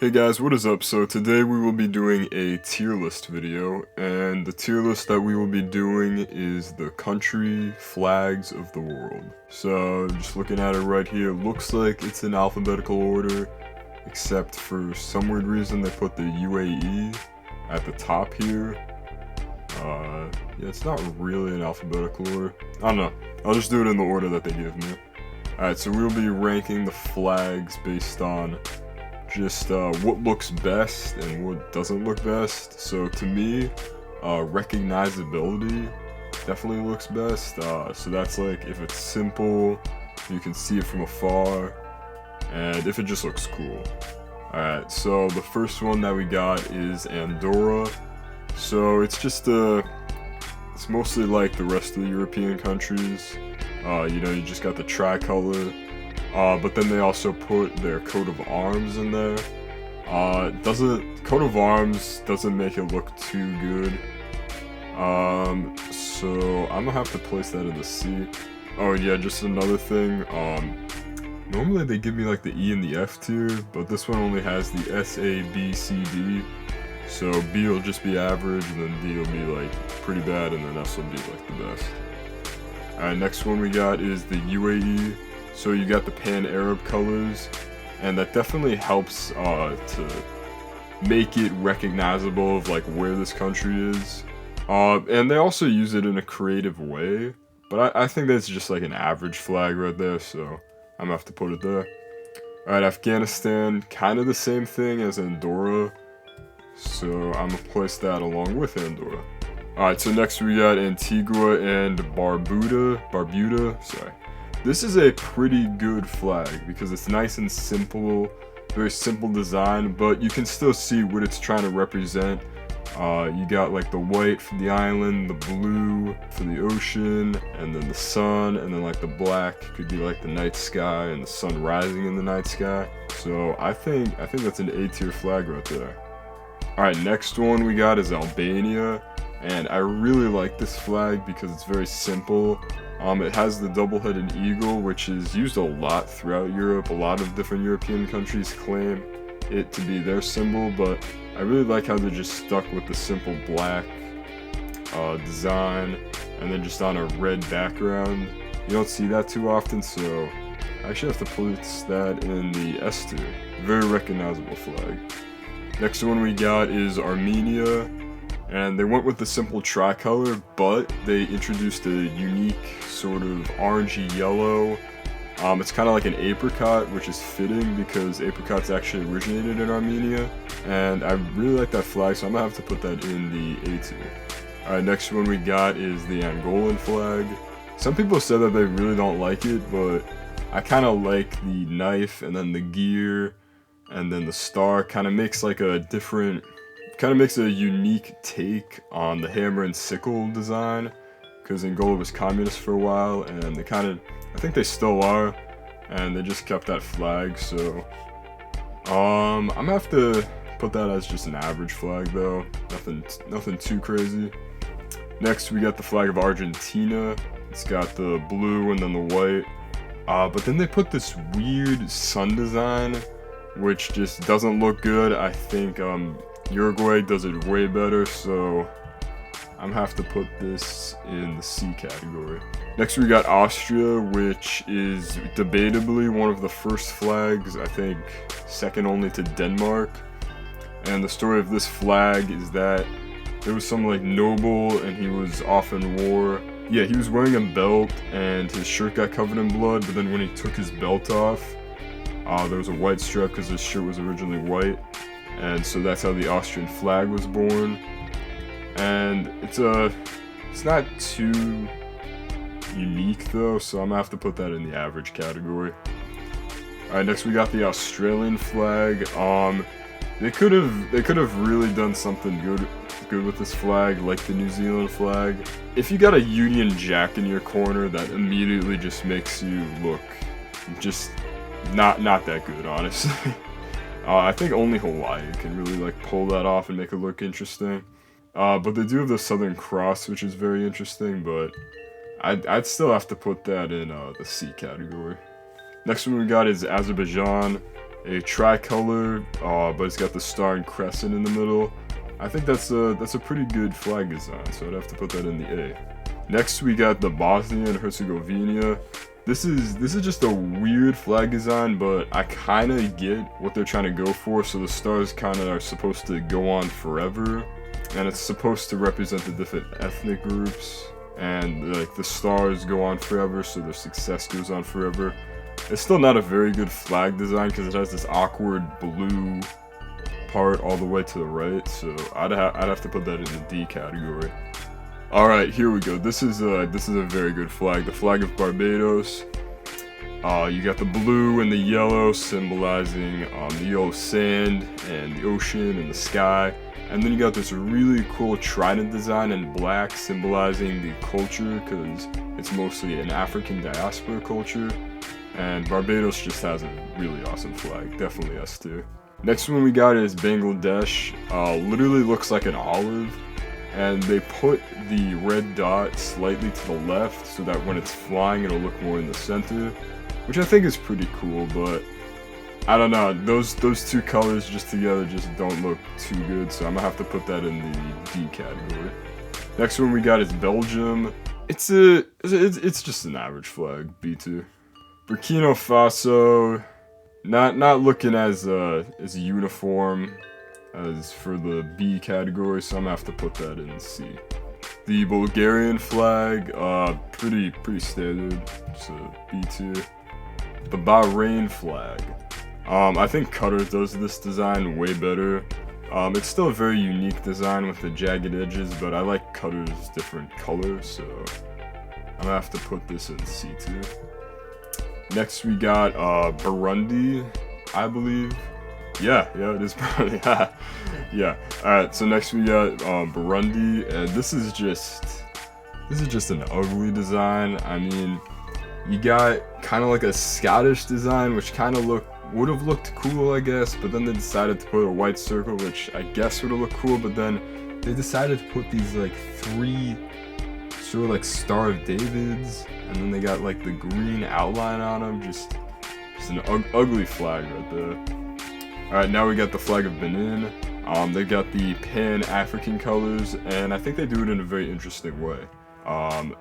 Hey guys, what is up? So today we will be doing a tier list video, and the tier list that we will be doing is the country flags of the world. So just looking at it right here, looks like it's in alphabetical order, except for some weird reason they put the UAE at the top here. Yeah, it's not really in alphabetical order. I don't know. I'll just do it in the order that they give me. Alright, so we'll be ranking the flags based on just what looks best and what doesn't look best. So to me, recognizability definitely looks best. So that's like if it's simple, you can see it from afar, and if it just looks cool. Alright, so the first one that we got is Andorra. So it's just it's mostly like the rest of the European countries. You just got the tricolor. But then they also put their coat of arms in there. Coat of arms doesn't make it look too good. So I'm gonna have to place that in the C. Oh yeah, just another thing. Normally they give me like the E and the F tier, but this one only has the S, A, B, C, D. So B will just be average, and then D will be like pretty bad, and then S will be like the best. Alright, next one we got is the UAE. So you got the pan-Arab colors, and that definitely helps to make it recognizable of like where this country is. And they also use it in a creative way, but I think that's just like an average flag right there, so I'm gonna have to put it there. Alright, Afghanistan, kind of the same thing as Andorra, so I'm gonna place that along with Andorra. Alright, so next we got Antigua and Barbuda, sorry. This is a pretty good flag because it's nice and simple, very simple design, but you can still see what it's trying to represent. You got like the white for the island, the blue for the ocean, and then the sun, and then like the black could be like the night sky and the sun rising in the night sky. So I think that's an A tier flag right there. Alright, next one we got is Albania, and I really like this flag because it's very simple. It has the double-headed eagle, which is used a lot throughout Europe. A lot of different European countries claim it to be their symbol, but I really like how they're just stuck with the simple black design, and then just on a red background. You don't see that too often, so I actually have to place that in the S tier. Very recognizable flag. Next one we got is Armenia. And they went with the simple tricolor, but they introduced a unique sort of orangey yellow. It's kind of like an apricot, which is fitting because apricots actually originated in Armenia. And I really like that flag, so I'm gonna have to put that in the A tier. Alright, next one we got is the Angolan flag. Some people said that they really don't like it, but I kind of like the knife and then the gear and then the star. Kind of makes like a different... Kind of makes a unique take on the hammer and sickle design, because Angola was communist for a while, and I think they still are, and they just kept that flag, so, I'm gonna have to put that as just an average flag though, nothing too crazy. Next we got the flag of Argentina. It's got the blue and then the white, but then they put this weird sun design, which just doesn't look good. I think, Uruguay does it way better, so I'm gonna have to put this in the C category. Next we got Austria, which is debatably one of the first flags, I think second only to Denmark. And the story of this flag is that there was some like noble, and he was off in war. Yeah, he was wearing a belt and his shirt got covered in blood, but then when he took his belt off, there was a white stripe because his shirt was originally white. And so that's how the Austrian flag was born. And it's not too unique though, so I'm gonna have to put that in the average category. Alright, next we got the Australian flag. They could have really done something good with this flag, like the New Zealand flag. If you got a Union Jack in your corner, that immediately just makes you look just not that good, honestly. I think only Hawaii can really like pull that off and make it look interesting. But they do have the Southern Cross, which is very interesting, but I'd still have to put that in the C category. Next one we got is Azerbaijan. a tricolor, but it's got the star and crescent in the middle. I think that's a pretty good flag design, so I'd have to put that in the A. Next we got the Bosnia and Herzegovina. This is just a weird flag design, but I kind of get what they're trying to go for. So the stars kind of are supposed to go on forever, and it's supposed to represent the different ethnic groups, and like the stars go on forever, so their success goes on forever. It's still not a very good flag design because it has this awkward blue part all the way to the right, so I'd have to put that in the D category. All right, here we go. This is a very good flag, the flag of Barbados. You got the blue and the yellow symbolizing the yellow sand and the ocean and the sky, and then you got this really cool trident design in black symbolizing the culture because it's mostly an African diaspora culture, and Barbados just has a really awesome flag, definitely S tier. Next one we got is Bangladesh. Literally looks like an olive, and they put the red dot slightly to the left so that when it's flying it'll look more in the center, which I think is pretty cool, but I don't know, those two colors just together just don't look too good, so I'm gonna have to put that in the D category. Next one we got is Belgium. It's just an average flag, B2. Burkina Faso, not looking as uniform as for the B category, so I'm gonna have to put that in C. The Bulgarian flag, pretty standard, so B2. The Bahrain flag, I think Qatar does this design way better. It's still a very unique design with the jagged edges, but I like Qatar's different colors, so I'm gonna have to put this in C2. Next we got Burundi, I believe. Yeah, it is Burundi. Yeah. Alright, so next we got Burundi, and this is just an ugly design. I mean, you got kind of like a Scottish design, which kind of would have looked cool, I guess, but then they decided to put a white circle, which I guess would have looked cool, but then they decided to put these like 3 sort of like Star of Davids, and then they got like the green outline on them, just an ugly flag right there. Alright, now we got the flag of Benin. They got the Pan-African colors, and I think they do it in a very interesting way.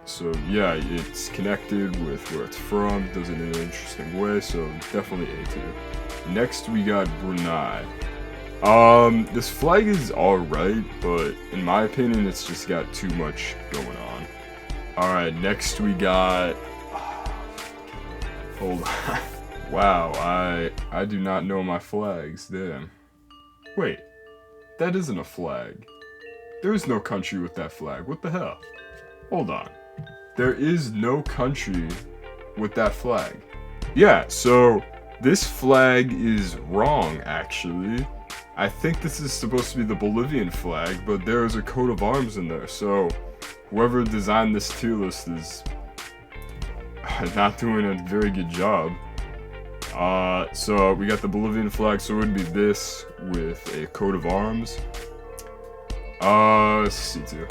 So yeah, it's connected with where it's from, does it in an interesting way, so definitely A tier. Next we got Brunei. This flag is alright, but in my opinion it's just got too much going on. Alright, next we got... Hold on. Wow, I do not know my flags, damn. Wait, that isn't a flag. There is no country with that flag, what the hell? Hold on. There is no country with that flag. Yeah, so this flag is wrong, actually. I think this is supposed to be the Bolivian flag, but there is a coat of arms in there, so whoever designed this tier list is not doing a very good job. So we got the Bolivian flag, so it would be this with a coat of arms. C2.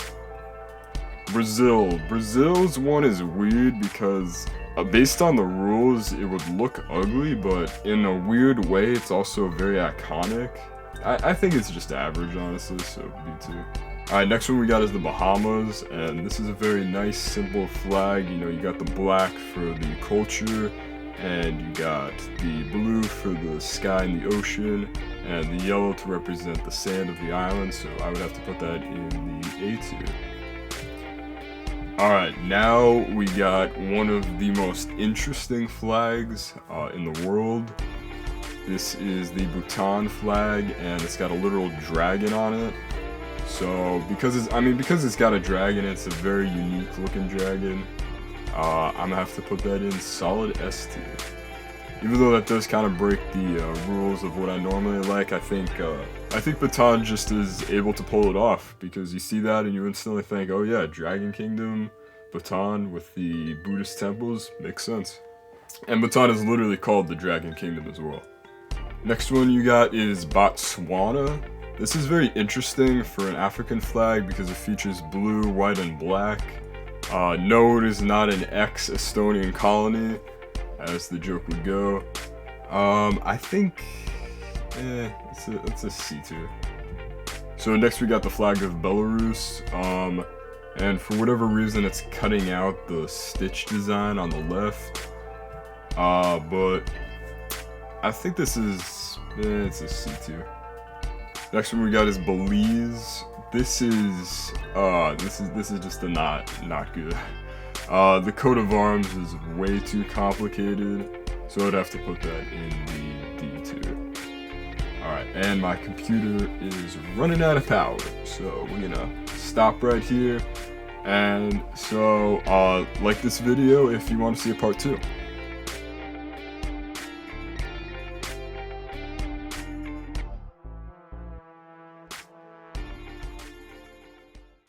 Brazil's one is weird because based on the rules it would look ugly, but in a weird way it's also very iconic. I think it's just average, honestly, so B2. Alright, next one we got is the Bahamas, and this is a very nice, simple flag. You know, you got the black for the culture, and you got the blue for the sky and the ocean, and the yellow to represent the sand of the island, so I would have to put that in the A tier. Alright, now we got one of the most interesting flags in the world. This is the Bhutan flag, and it's got a literal dragon on it. So because it's got a dragon, it's a very unique looking dragon. I'm gonna have to put that in solid S tier. Even though that does kind of break the rules of what I normally like, I think Bhutan just is able to pull it off, because you see that and you instantly think, oh yeah, Dragon Kingdom, Bhutan with the Buddhist temples, makes sense. And Bhutan is literally called the Dragon Kingdom as well. Next one you got is Botswana. This is very interesting for an African flag because it features blue, white, and black. No, it is not an ex-Estonian colony, as the joke would go. I think, it's a C tier. So next we got the flag of Belarus, and for whatever reason it's cutting out the stitch design on the left, but I think this is, it's a C tier. Next one we got is Belize. This is just a not good. The coat of arms is way too complicated, so I'd have to put that in the D tier. Alright, and my computer is running out of power, so we're gonna stop right here. And so, like this video if you want to see a part 2.